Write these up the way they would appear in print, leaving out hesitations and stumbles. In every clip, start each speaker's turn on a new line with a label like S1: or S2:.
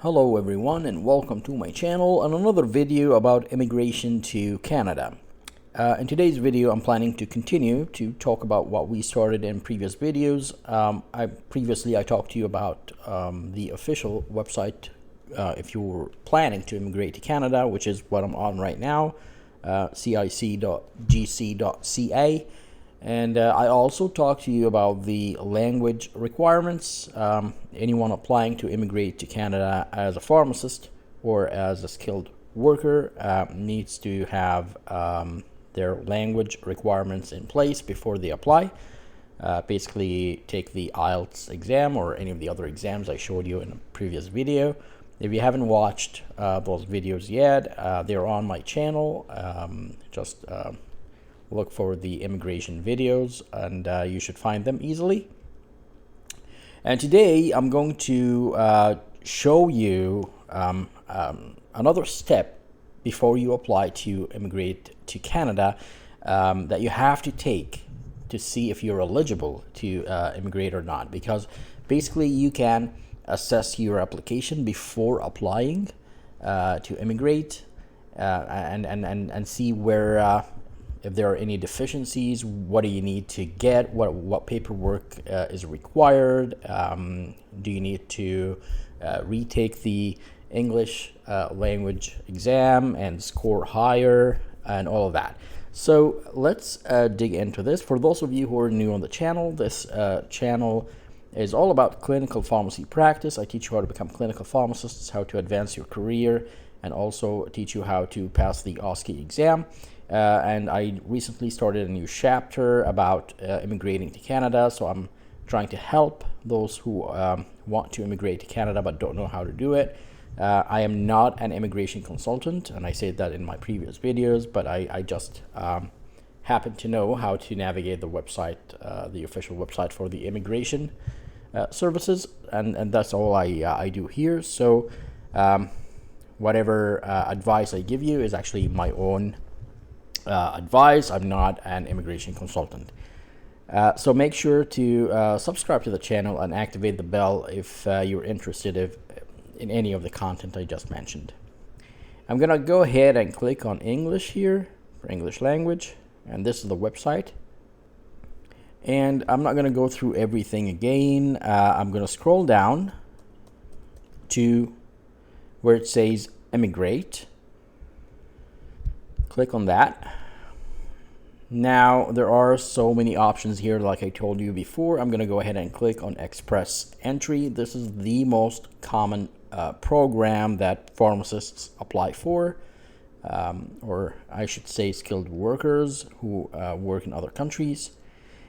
S1: Hello everyone and welcome to my channel and another video about immigration to Canada. In today's video I'm planning to continue to talk about what we started in previous videos. Previously I talked to you about the official website if you're planning to immigrate to Canada, which is what I'm on right now, cic.gc.ca. And I also talked to you about the language requirements. Anyone applying to immigrate to Canada as a pharmacist or as a skilled worker needs to have their language requirements in place before they apply. Basically, take the IELTS exam or any of the other exams I showed you in a previous video. If you haven't watched those videos yet, they're on my channel. Just look for the immigration videos and you should find them easily. And today I'm going to show you another step before you apply to immigrate to Canada that you have to take to see if you're eligible to immigrate or not, because basically you can assess your application before applying to immigrate and see where if there are any deficiencies, what do you need to get, what paperwork is required, do you need to retake the English language exam and score higher and all of that. So let's dig into this. For those of you who are new on the channel, this channel is all about clinical pharmacy practice. I teach you how to become clinical pharmacists, how to advance your career, and also teach you how to pass the OSCE exam. And I recently started a new chapter about immigrating to Canada, so I'm trying to help those who want to immigrate to Canada but don't know how to do it. I am not an immigration consultant, and I said that in my previous videos, but I just happen to know how to navigate the website, the official website for the immigration services, and that's all I do here. So whatever advice I give you is actually my own advice. I'm not an immigration consultant. So make sure to subscribe to the channel and activate the bell if you're interested in any of the content I just mentioned. I'm gonna go ahead and click on English here for English language, and this is the website. And I'm not gonna go through everything again. I'm gonna scroll down to where it says immigrate. Click on that. Now there are so many options here, like I told you before. I'm going to go ahead and click on express entry. This is the most common program that pharmacists apply for, or I should say skilled workers who work in other countries.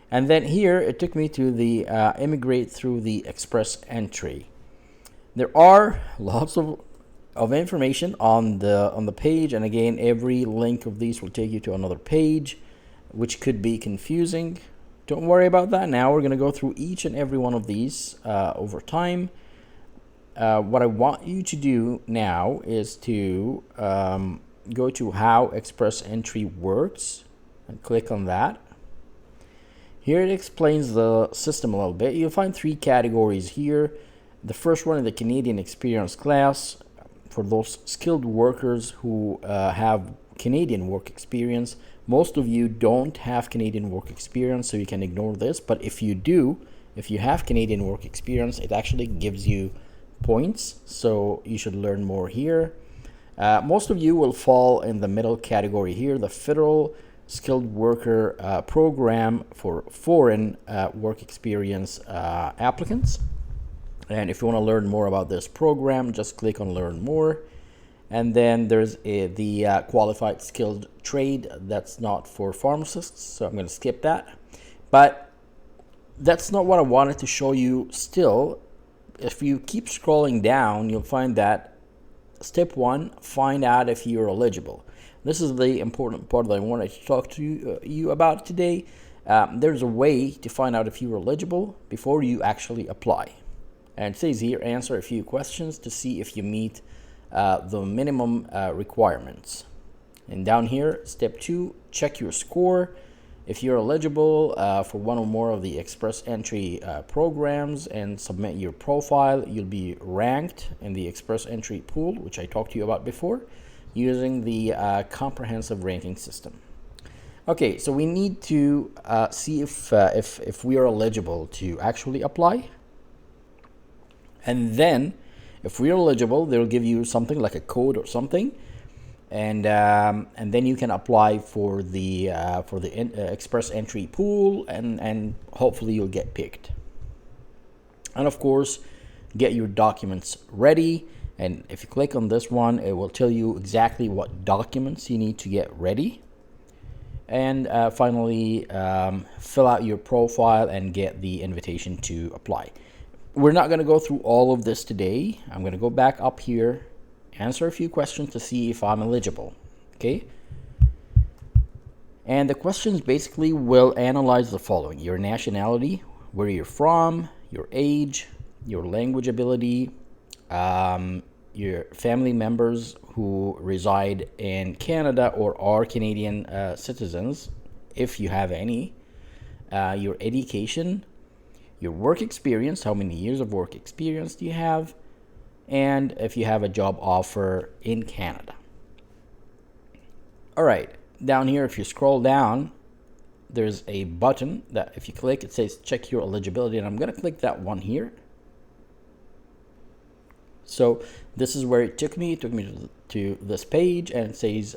S1: And then here it took me to the immigrate through the express entry. There are lots of information on the page, and again every link of these will take you to another page, which could be confusing. Don't worry about that. Now we're going to go through each and every one of these over time. What I want you to do now is to go to how express entry works and click on that. Here it explains the system a little bit. You'll find three categories here. The first one is the Canadian experience class, for those skilled workers who have Canadian work experience. Most of you don't have Canadian work experience, so you can ignore this. But if you do, if you have Canadian work experience, it actually gives you points, so you should learn more here. Most of you will fall in the middle category here, the Federal Skilled Worker Program for foreign work experience applicants. And if you want to learn more about this program, just click on learn more. And then there's the qualified skilled trade. That's not for pharmacists, so I'm going to skip that. But that's not what I wanted to show you still. If you keep scrolling down, you'll find that step one, find out if you're eligible. This is the important part that I wanted to talk to you about today. There's a way to find out if you're eligible before you actually apply. And it says here, answer a few questions to see if you meet the minimum requirements. And down here, step two, check your score. If you're eligible for one or more of the express entry programs and submit your profile, you'll be ranked in the express entry pool, which I talked to you about before, using the comprehensive ranking system. Okay, so we need to see if we are eligible to actually apply. And then if we're eligible, they'll give you something like a code or something, and then you can apply for the express entry pool, and hopefully you'll get picked. And of course, get your documents ready. And if you click on this one, it will tell you exactly what documents you need to get ready. And finally, fill out your profile and get the invitation to apply. We're not going to go through all of this today. I'm going to go back up here, answer a few questions to see if I'm eligible. Okay? And the questions basically will analyze the following: your nationality, where you're from, your age, your language ability, your family members who reside in Canada or are Canadian citizens, if you have any, your education, your work experience, how many years of work experience do you have, and if you have a job offer in Canada. All right, down here, if you scroll down, there's a button that if you click, it says check your eligibility, and I'm going to click that one here. So this is where it took me. It took me to this page, and it says,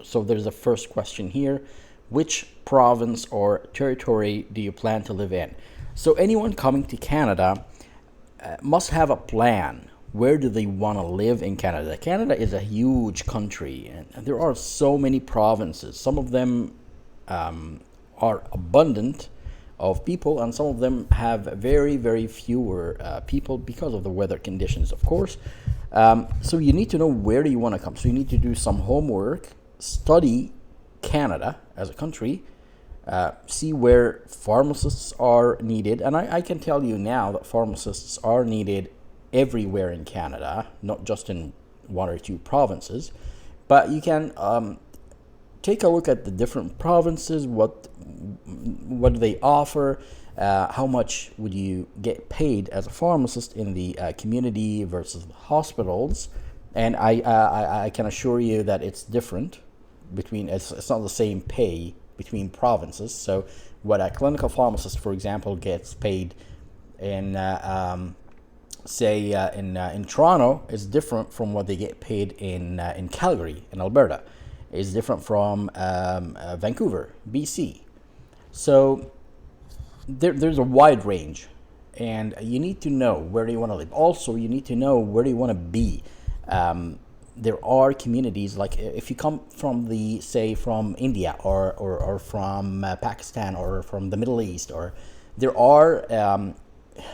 S1: so there's a first question here: which province or territory do you plan to live in? So anyone coming to Canada must have a plan. Where do they want to live in Canada? Canada is a huge country, and there are so many provinces. Some of them are abundant of people, and some of them have very, very fewer people because of the weather conditions, of course. So you need to know where do you want to come. So you need to do some homework, study Canada as a country, see where pharmacists are needed. And I can tell you now that pharmacists are needed everywhere in Canada, not just in one or two provinces. But you can take a look at the different provinces, what do they offer, how much would you get paid as a pharmacist in the community versus the hospitals. And I can assure you that it's different between, it's not the same pay between provinces. So what a clinical pharmacist, for example, gets paid in in Toronto is different from what they get paid in Calgary, in Alberta. Is different from Vancouver, BC. So there's a wide range, and you need to know where do you want to live. Also, you need to know where do you want to be. There are communities, like if you come from from India or from Pakistan or from the Middle East, or there are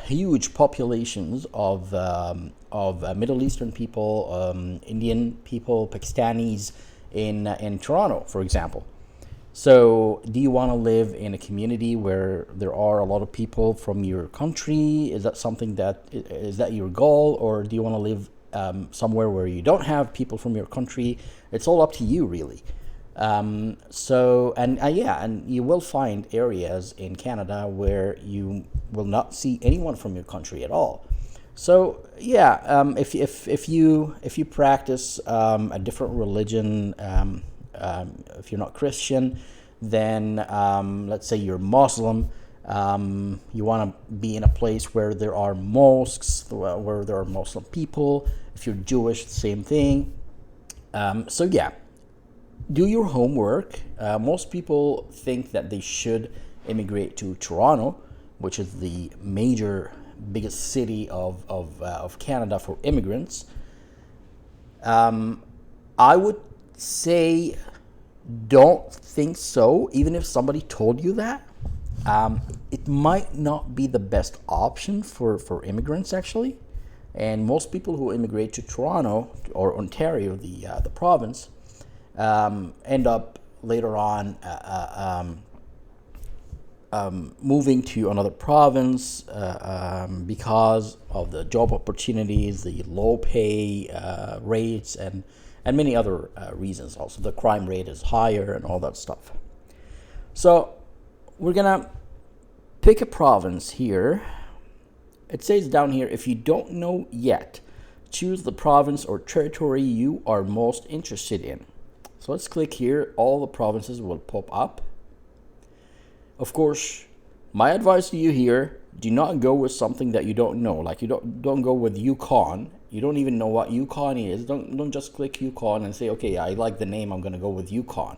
S1: huge populations of Middle Eastern people, Indian people, Pakistanis in Toronto, for example. So do you want to live in a community where there are a lot of people from your country? Is that your goal? Or do you want to live somewhere where you don't have people from your country? It's all up to you, really. And you will find areas in Canada where you will not see anyone from your country at all. So if you practice a different religion, if you're not Christian, then let's say you're Muslim, you want to be in a place where there are mosques, where there are Muslim people. If you're Jewish, same thing. Do your homework. Most people think that they should immigrate to Toronto, which is the biggest city of Canada for immigrants. I would say don't think so, even if somebody told you that. It might not be the best option for immigrants, actually. And most people who immigrate to Toronto or Ontario, the province, end up later on moving to another province because of the job opportunities, the low pay rates, and many other reasons. Also, the crime rate is higher and all that stuff. So we're gonna pick a province here. It says down here, if you don't know yet, choose the province or territory you are most interested in. So let's click here. All the provinces will pop up. Of course, my advice to you here, do not go with something that you don't know. Like, you don't go with Yukon. You don't even know what Yukon is. Don't just click Yukon and say, okay, I like the name, I'm going to go with Yukon.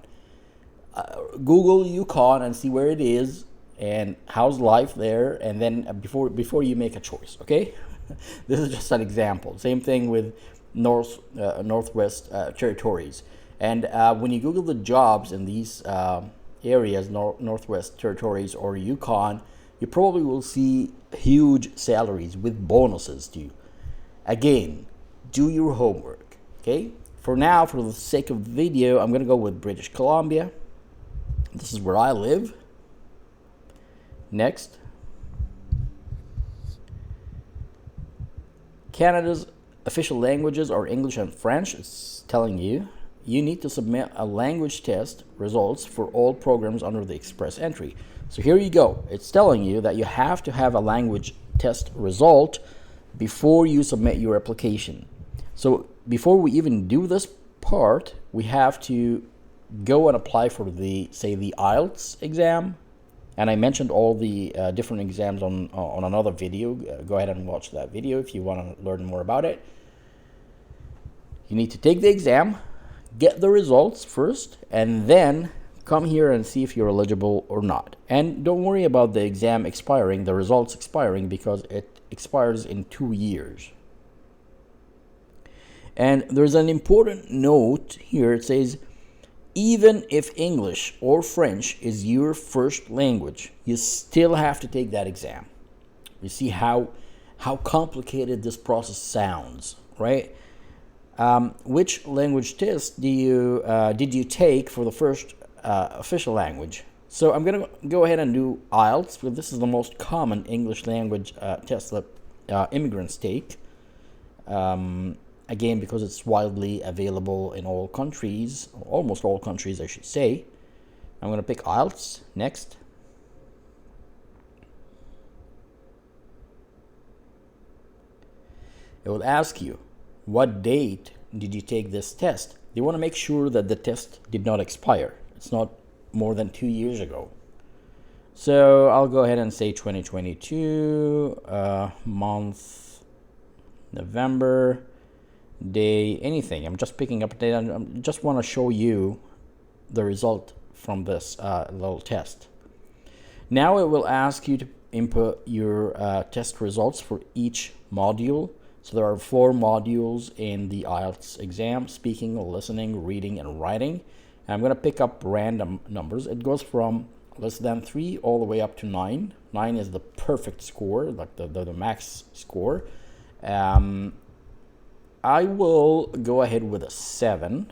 S1: Google Yukon and see where it is and how's life there, and then before you make a choice, okay? This is just an example. Same thing with Northwest Territories. And when you Google the jobs in these areas, Northwest Territories or Yukon, you probably will see huge salaries with bonuses too. Again, do your homework, okay? For now, for the sake of the video, I'm gonna go with British Columbia. This is where I live. Next. Canada's official languages are English and French. It's telling you need to submit a language test results for all programs under the express entry. So here you go. It's telling you that you have to have a language test result before you submit your application. So before we even do this part, we have to go and apply for the IELTS exam. And I mentioned all the different exams on another video. Go ahead and watch that video if you want to learn more about it. You need to take the exam, get the results first, and then come here and see if you're eligible or not. And don't worry about the exam expiring, the results expiring, because it expires in 2 years. And there's an important note here. It says, even if English or French is your first language, you still have to take that exam. You see how complicated this process sounds, right? Which language test did you take for the first official language? So I'm going to go ahead and do IELTS, because this is the most common English language test that immigrants take. Again, because it's widely available in all countries, almost all countries, I should say. I'm going to pick IELTS. Next. It will ask you, what date did you take this test? They want to make sure that the test did not expire. It's not more than 2 years ago. So I'll go ahead and say 2022, month, November, day, anything. I'm just picking up a date. I just want to show you the result from this little test. Now it will ask you to input your test results for each module. So there are 4 modules in the IELTS exam: speaking, listening, reading, and writing. And I'm going to pick up random numbers. It goes from less than 3 all the way up to 9. 9 is the perfect score, like the max score. I will go ahead with a 7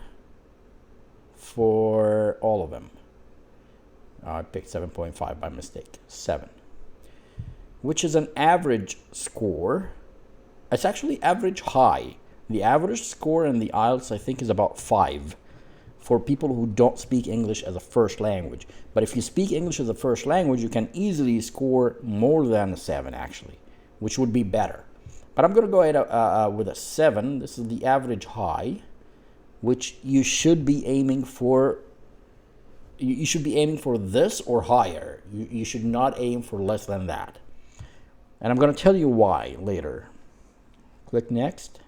S1: for all of them. I picked 7.5 by mistake. 7, which is an average score. It's actually average high. The average score in the IELTS, I think, is about 5 for people who don't speak English as a first language. But if you speak English as a first language, you can easily score more than a 7, actually, which would be better. But I'm going to go ahead with a 7. This is the average high, which you should be aiming for. You should be aiming for this or higher. You should not aim for less than that. And I'm going to tell you why later. Click next.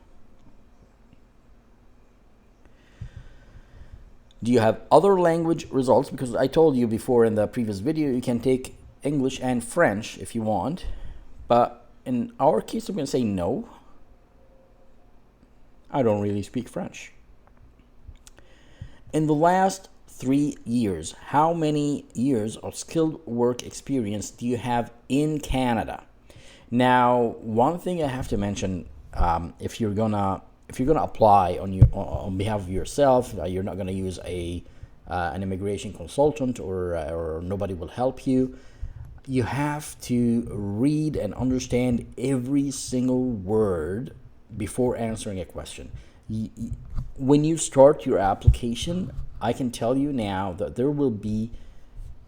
S1: Do you have other language results? Because I told you before in the previous video, you can take English and French if you want. But in our case, I'm going to say no. I don't really speak French. In the last 3 years, how many years of skilled work experience do you have in Canada? Now, one thing I have to mention, if you're gonna apply on behalf of yourself, you're not gonna use an immigration consultant or nobody will help you. You have to read and understand every single word before answering a question. When you start your application, I can tell you now that there will be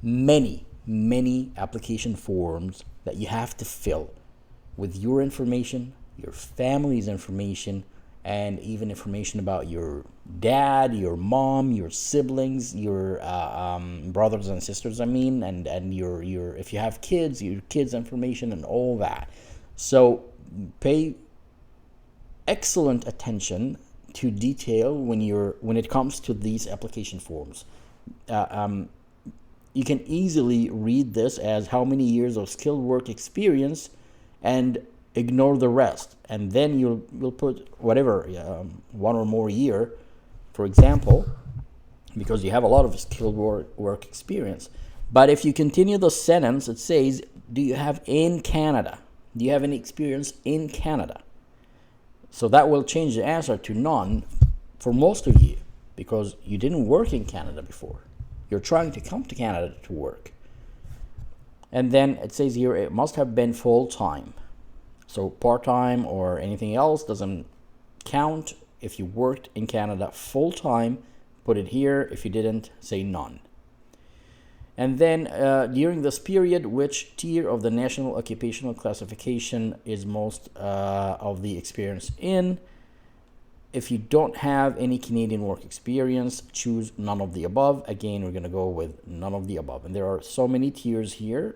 S1: many application forms that you have to fill with your information, your family's information, and even information about your dad, your mom, your siblings, your brothers and sisters, and your if you have kids, your kids' information and all that. So pay excellent attention to detail when it comes to these application forms. You can easily read this as how many years of skilled work experience and ignore the rest, and then you'll put whatever, one or more year, for example, because you have a lot of skilled work experience. But if you continue the sentence, it says, do you have in Canada? Do you have any experience in Canada? So that will change the answer to none for most of you, because you didn't work in Canada before. You're trying to come to Canada to work. And then it says here, it must have been full-time. So part-time or anything else doesn't count. If you worked in Canada full-time, put it here. If you didn't, say none. And then during this period, which tier of the National Occupational Classification is most of the experience in? If you don't have any Canadian work experience, choose none of the above. Again, we're going to go with none of the above. And there are so many tiers here.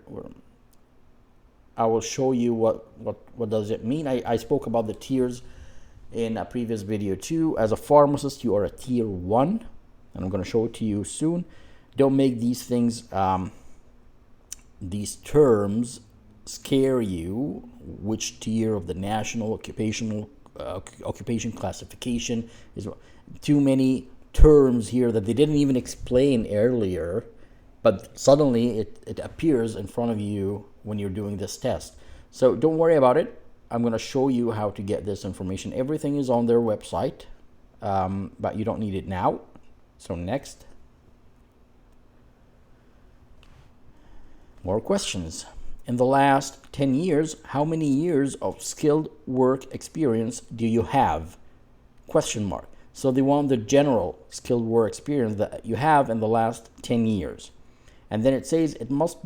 S1: I will show you what does it mean. I spoke about the tiers in a previous video too. As a pharmacist, you are a tier 1, and I'm going to show it to you soon. Don't make these things, these terms scare you. Which tier of the National Occupation Classification is? Too many terms here that they didn't even explain earlier, but suddenly it appears in front of you when you're doing this test. So don't worry about it. I'm going to show you how to get this information. Everything is on their website, but you don't need it now. So next. More questions. In the last 10 years, how many years of skilled work experience do you have? Question mark. So they want the general skilled work experience that you have in the last 10 years. And then it says it must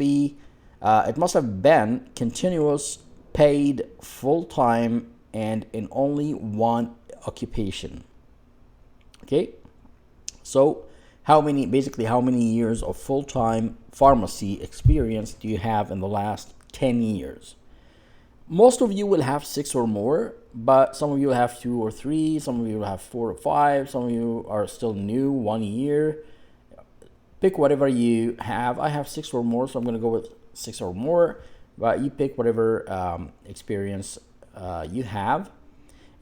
S1: have been continuous, paid, full-time, and in only one occupation. Okay? So how many years of full-time pharmacy experience do you have in the last 10 years? Most of you will have 6 or more, but some of you will have 2 or 3, some of you will have 4 or 5, some of you are still new, 1 year. Pick whatever you have. I have 6 or more, so I'm going to go with 6 or more, but you pick whatever experience you have.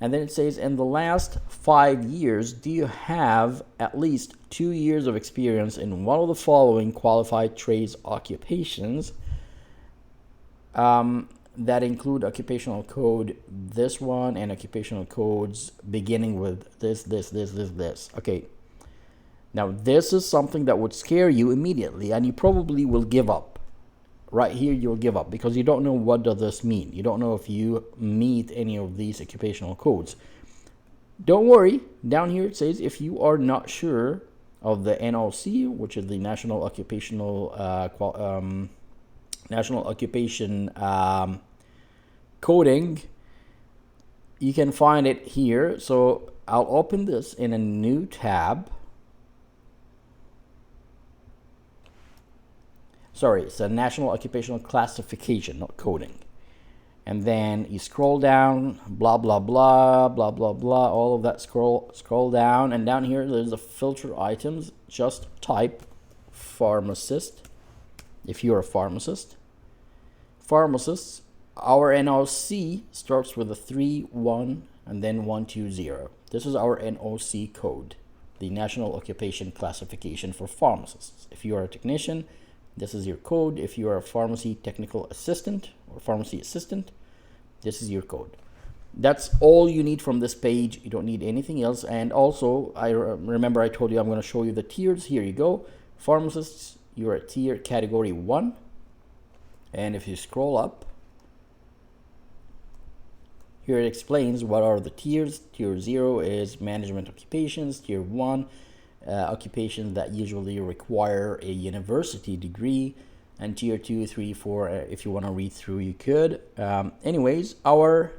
S1: And then it says, in the last 5 years, do you have at least 2 years of experience in one of the following qualified trades occupations that include occupational code, this one, and occupational codes beginning with this. Okay. Now, this is something that would scare you immediately, and you probably will give up. Right here, you'll give up because you don't know what does this mean. You don't know if you meet any of these occupational codes. Don't worry. Down here it says if you are not sure of the NOC, which is the National Occupation coding, you can find it here. So I'll open this in a new tab. Sorry, it's a National Occupational Classification, not coding. And then you scroll down, blah, blah, blah, blah, blah, blah, all of that, scroll down. And down here, there's the filter items. Just type pharmacist, if you're a pharmacist. Pharmacists, our NOC starts with a 3, 1, and then 120. This is our NOC code, the National Occupation Classification for pharmacists. If you are a technician, this is your code. If you are a pharmacy technical assistant or pharmacy assistant, this is your code. That's all you need from this page. You don't need anything else. And also, I remember I told you I'm going to show you the tiers. Here you go. Pharmacists, you're at tier category 1. And if you scroll up, here it explains what are the tiers. Tier 0 is management occupations. Tier 1 occupations that usually require a university degree, and tier 2, 3, 4, if you want to read through, you could. Anyways, our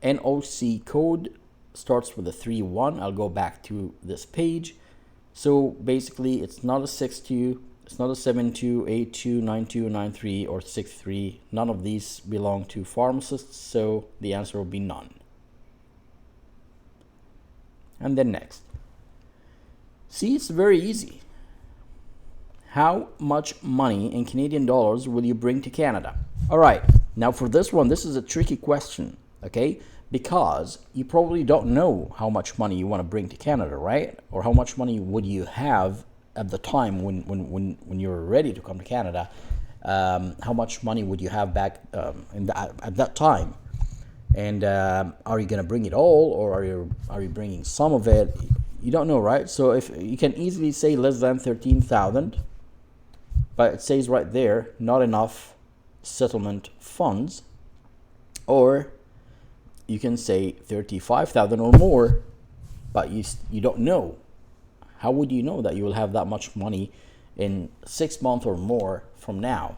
S1: NOC code starts with a 3-1. I'll go back to this page. So basically, it's not a 6-2, it's not a 7-2, 8-2, 9-2, 9-3, or 6-3. None of these belong to pharmacists, so the answer will be none. And then next. See, it's very easy. How much money in Canadian dollars will you bring to Canada? All right, now for this one, this is a tricky question, okay? Because you probably don't know how much money you want to bring to Canada, right? Or how much money would you have at the time when you're ready to come to Canada? How much money would you have back at that time? And are you going to bring it all, or are you bringing some of it? You don't know, right? So if you can easily say less than 13,000, but it says right there, not enough settlement funds, or you can say 35,000 or more, but you don't know. How would you know that you will have that much money in 6 months or more from now?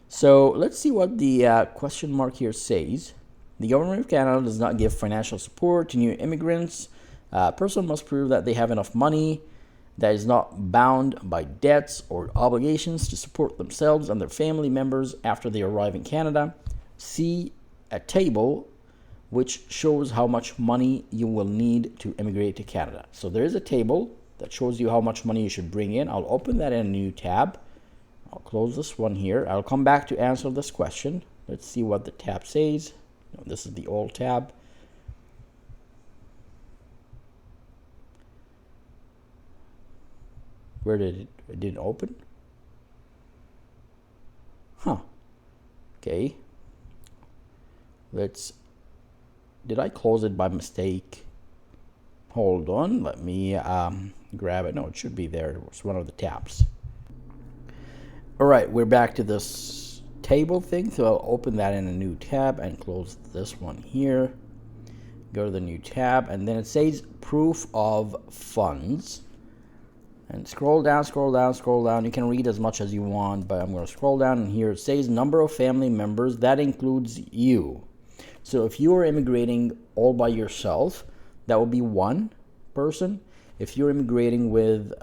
S1: So let's see what the question mark here says. The government of Canada does not give financial support to new immigrants. A person must prove that they have enough money that is not bound by debts or obligations to support themselves and their family members after they arrive in Canada. See a table which shows how much money you will need to immigrate to Canada. So there is a table that shows you how much money you should bring in. I'll open that in a new tab. I'll close this one here. I'll come back to answer this question. Let's see what the tab says. No, this is the old tab. Where did it didn't open? Huh. Okay. Did I close it by mistake? Hold on, let me grab it. No, it should be there. It was one of the tabs. All right, we're back to this table thing. So I'll open that in a new tab and close this one here. Go to the new tab, and then it says proof of funds. And scroll down, scroll down, scroll down. You can read as much as you want, but I'm going to scroll down, and here it says number of family members. That includes you. So if you are immigrating all by yourself, that will be one person. If you're immigrating with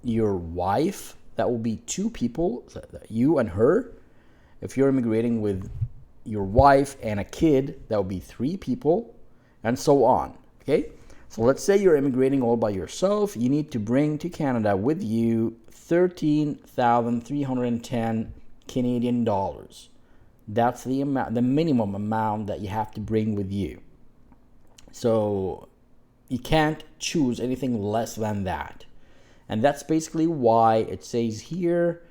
S1: your wife, that will be two people, you and her. If you're immigrating with your wife and a kid, that will be three people, and so on. Okay? So let's say you're immigrating all by yourself. You need to bring to Canada with you 13,310 Canadian dollars. That's the amount, the minimum amount that you have to bring with you. So you can't choose anything less than that. And that's basically why it says here,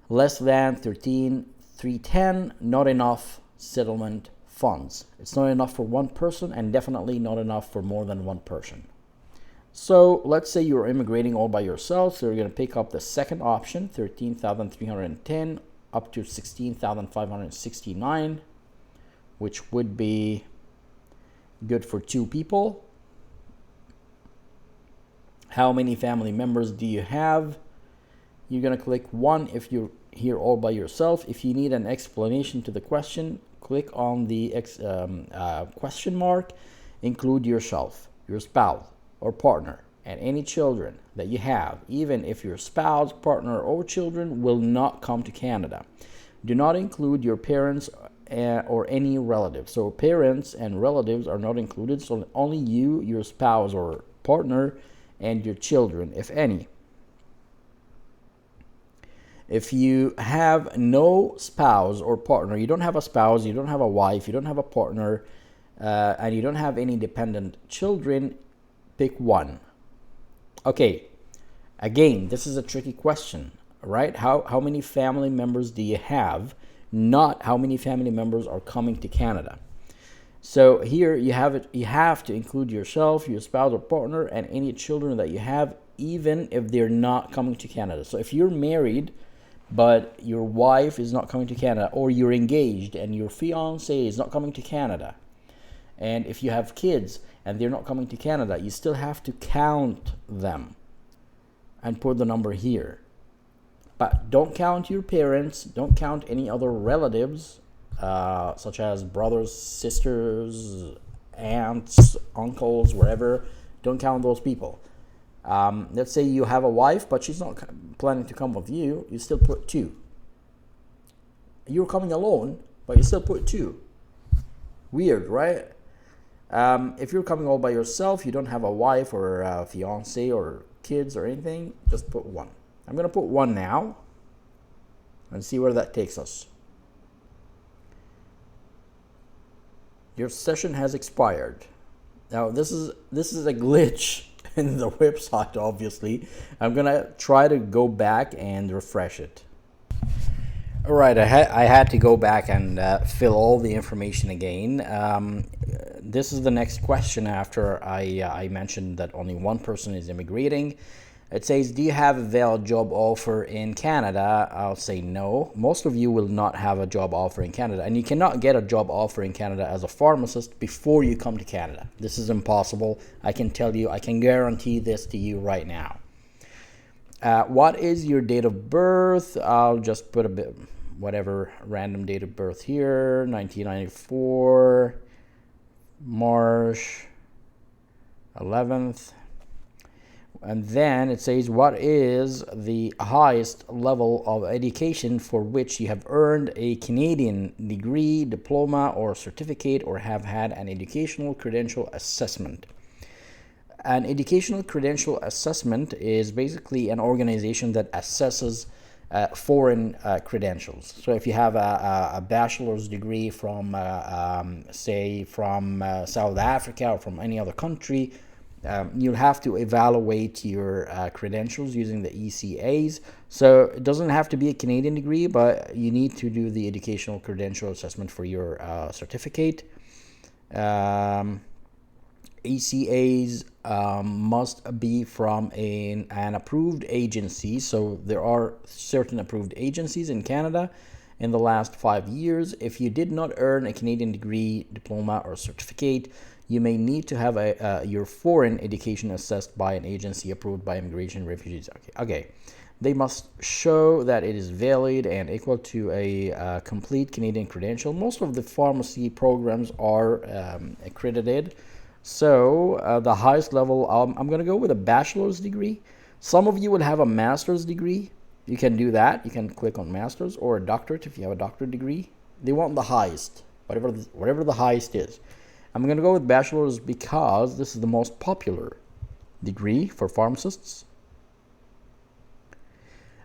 S1: less than 13,310, not enough settlement funds. It's not enough for one person, and definitely not enough for more than one person. So let's say you're immigrating all by yourself. So you're going to pick up the second option, 13,310 up to 16,569, which would be good for two people. How many family members do you have? You're going to click 1 if you're here all by yourself. If you need an explanation to the question, click on the question mark. Include yourself, your spouse or partner, and any children that you have, even if your spouse, partner, or children will not come to Canada. Do not include your parents or any relatives. So parents and relatives are not included, so only you, your spouse or partner, and your children, if any. If you have no spouse or partner, you don't have a spouse, you don't have a wife, you don't have a partner, and you don't have any dependent children, pick 1. Okay, again, this is a tricky question, right? How many family members do you have? Not how many family members are coming to Canada. So here you have to include yourself, your spouse or partner, and any children that you have, even if they're not coming to Canada. So if you're married, but your wife is not coming to Canada, or you're engaged and your fiance is not coming to Canada, And if you have kids and they're not coming to Canada, you still have to count them and put the number here. But don't count your parents, don't count any other relatives, such as brothers, sisters, aunts, uncles, wherever. Don't count those people. Let's say you have a wife, but she's not planning to come with you. You still put 2. You're coming alone, but you still put 2. Weird, right? If you're coming all by yourself, you don't have a wife or a fiance or kids or anything, just put 1. I'm going to put 1 now and see where that takes us. Your session has expired. Now this is a glitch in the website, obviously. I'm going to try to go back and refresh it. All right, I had to go back and fill all the information again. This is the next question after I mentioned that only one person is immigrating. It says, do you have a valid job offer in Canada? I'll say no. Most of you will not have a job offer in Canada, and you cannot get a job offer in Canada as a pharmacist before you come to Canada. This is impossible. I can tell you, I can guarantee this to you right now. What is your date of birth? I'll just put a bit, whatever random date of birth here, 1994, March 11th. And then it says, what is the highest level of education for which you have earned a Canadian degree, diploma, or certificate, or have had an educational credential assessment? An educational credential assessment is basically an organization that assesses foreign credentials. So if you have a bachelor's degree from, say, from South Africa or from any other country, you'll have to evaluate your credentials using the ECAs. So it doesn't have to be a Canadian degree, but you need to do the educational credential assessment for your certificate. ECAs must be from an approved agency. So there are certain approved agencies in Canada in the last 5 years. If you did not earn a Canadian degree, diploma, or certificate, you may need to have your foreign education assessed by an agency approved by Immigration and Refugees. Okay. They must show that it is valid and equal to a complete Canadian credential. Most of the pharmacy programs are accredited. So the highest level, I'm going to go with a bachelor's degree. Some of you will have a master's degree. You can do that. You can click on master's, or a doctorate if you have a doctorate degree. They want the highest, whatever the highest is. I'm going to go with bachelor's because this is the most popular degree for pharmacists.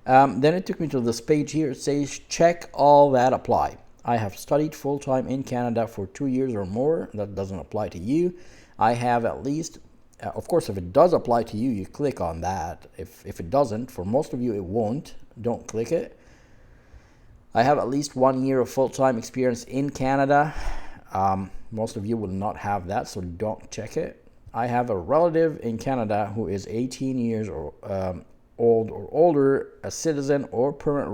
S1: Then it took me to this page here. It says, check all that apply. I have studied full-time in Canada for 2 years or more. That doesn't apply to you. I have at least, of course, if it does apply to you, you click on that. If it doesn't, for most of you, it won't. Don't click it. I have at least 1 year of full-time experience in Canada. Most of you will not have that, so don't check it. I have a relative in Canada who is 18 years or old or older, a citizen or permanent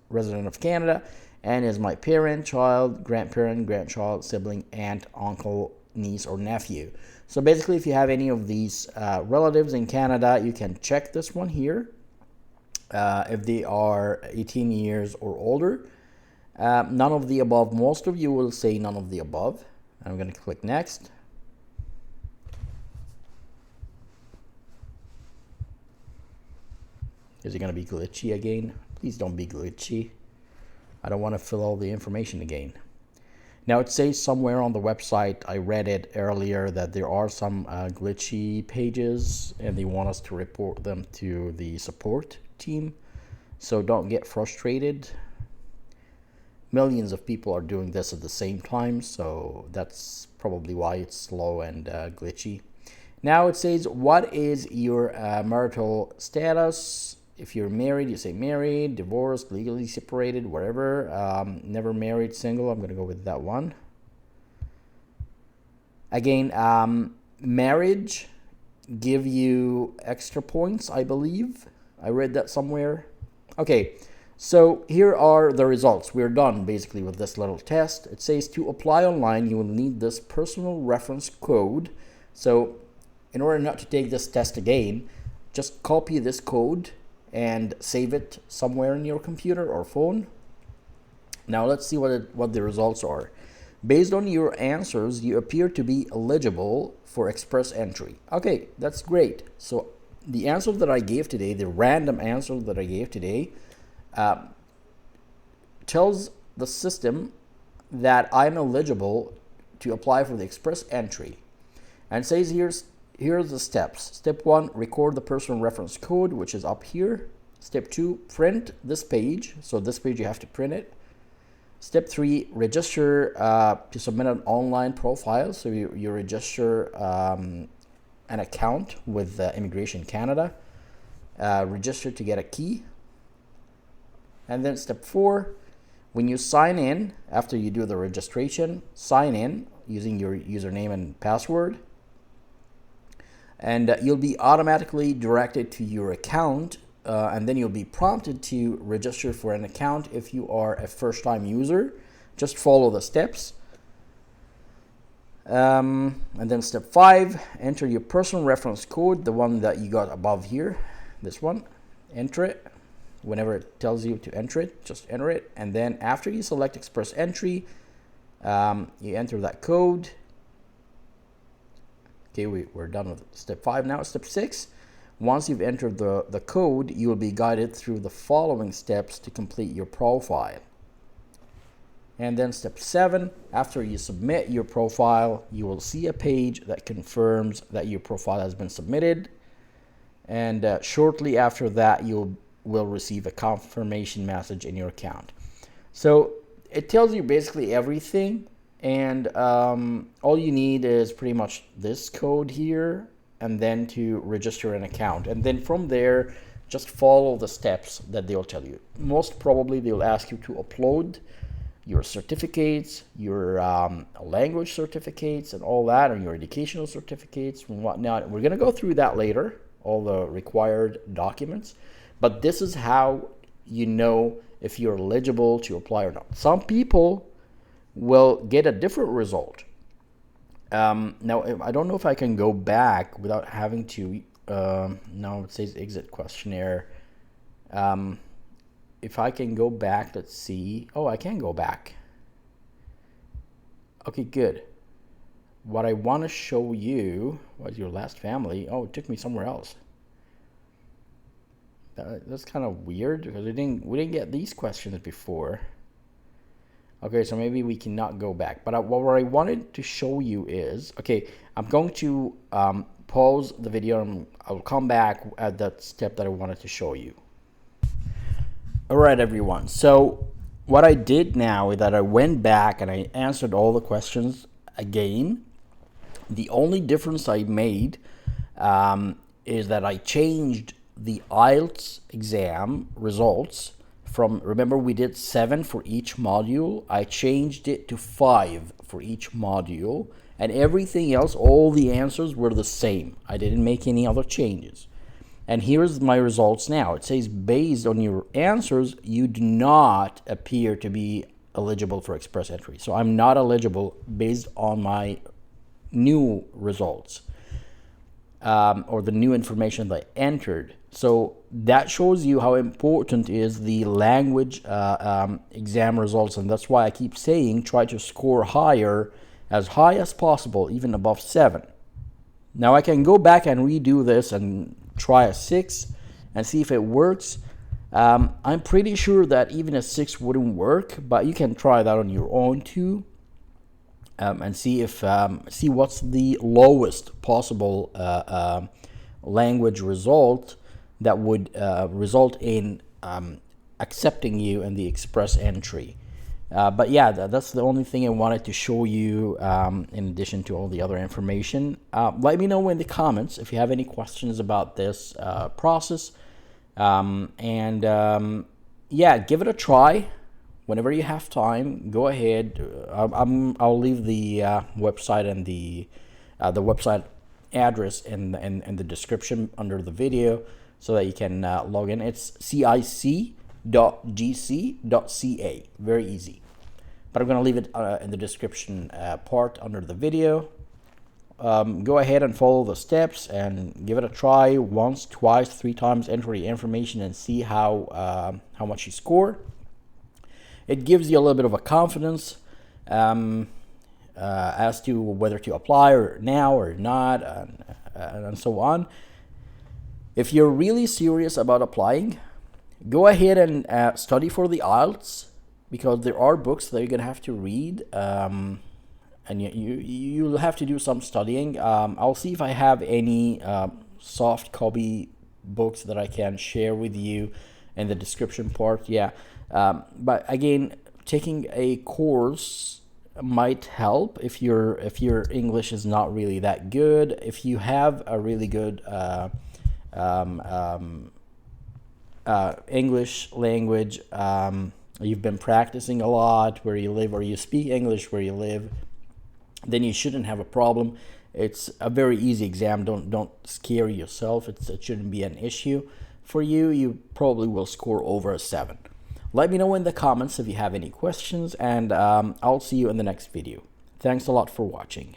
S1: resident of Canada, and is my parent, child, grandparent, grandchild, sibling, aunt, uncle, niece, or nephew. So basically, if you have any of these relatives in Canada, you can check this one here if they are 18 years or older. None of the above. Most of you will say none of the above. I'm going to click next. Is it going to be glitchy again? Please don't be glitchy. I don't want to fill all the information again. Now it says somewhere on the website, I read it earlier, that there are some glitchy pages and they want us to report them to the support team. So don't get frustrated. Millions of people are doing this at the same time, so that's probably why it's slow and glitchy. Now it says, what is your marital status? If you're married, you say married, divorced, legally separated, whatever. Never married, single. I'm going to go with that one. Again, marriage give you extra points, I believe. I read that somewhere. Okay, So here are the results. We're done basically with this little test. It says to apply online, you will need this personal reference code. So in order not to take this test again, just copy this code and save it somewhere in your computer or phone. Now let's see what the results are. Based on your answers, you appear to be eligible for express entry. Okay, that's great. So the answer that I gave today, the random answer that I gave today, tells the system that I'm eligible to apply for the express entry, and says here's the steps. Step 1, record the personal reference code, which is up here. Step 2, print this page. So this page you have to print it. Step 3, register to submit an online profile. So you register an account with Immigration Canada. Register to get a key. And then step 4, when you sign in, after you do the registration, sign in using your username and password. And you'll be automatically directed to your account, and then you'll be prompted to register for an account if you are a first-time user. Just follow the steps. And then step 5, enter your personal reference code, the one that you got above here, this one. Enter it. Whenever it tells you to enter it, just enter it. And then after you select express entry, you enter that code. Okay, we're done with step 5 now. Step 6, once you've entered the code, you will be guided through the following steps to complete your profile. And then step 7, after you submit your profile, you will see a page that confirms that your profile has been submitted. And shortly after that, you will receive a confirmation message in your account. So it tells you basically everything. And all you need is pretty much this code here, and then to register an account. And then from there, just follow the steps that they'll tell you. Most probably they'll ask you to upload your certificates, your language certificates and all that, or your educational certificates and whatnot. We're gonna go through that later, all the required documents. But this is how you know if you're eligible to apply or not. Some people will get a different result. Now, I don't know if I can go back without having to, now it says exit questionnaire. If I can go back, let's see. Oh, I can go back. Okay, good. What I want to show you was your last family. Oh, it took me somewhere else. That's kind of weird because we didn't get these questions before. Okay, so maybe we cannot go back. But what I wanted to show you is, okay, I'm going to pause the video and I'll come back at that step that I wanted to show you. All right, everyone. So what I did now is that I went back and I answered all the questions again. The only difference I made is that I changed the IELTS exam results from, remember we did 7 for each module, I changed it to 5 for each module, and everything else, all the answers were the same. I didn't make any other changes. And here's my results now. It says based on your answers, you do not appear to be eligible for express entry. So I'm not eligible based on my new results. Or the new information that I entered. So that shows you how important is the language exam results, and that's why I keep saying try to score higher, as high as possible, even above 7. Now I can go back and redo this and try a 6 and see if it works. I'm pretty sure that even a 6 wouldn't work, but you can try that on your own too. And see if see what's the lowest possible language result that would result in accepting you in the express entry. But yeah, that's the only thing I wanted to show you in addition to all the other information. Let me know in the comments if you have any questions about this process. Yeah, give it a try. Whenever you have time, go ahead. I'll leave the website and the website address in the description under the video so that you can log in. It's cic.ca/. eligibility.gc.ca. Very easy. But I'm going to leave it in the description part under the video. Go ahead and follow the steps and give it a try once, twice, 3 times. Enter the information and see how much you score. It gives you a little bit of a confidence as to whether to apply or now or not, and so on. If you're really serious about applying, go ahead and study for the IELTS, because there are books that you're gonna have to read, and you'll have to do some studying. I'll see if I have any soft copy books that I can share with you in the description part. But again, taking a course might help if your English is not really that good. If you have a really good English language, you've been practicing a lot where you live, or you speak English where you live, then you shouldn't have a problem. It's a very easy exam. Don't scare yourself. It shouldn't be an issue for you. You probably will score over a 7. Let me know in the comments if you have any questions, and I'll see you in the next video. Thanks a lot for watching.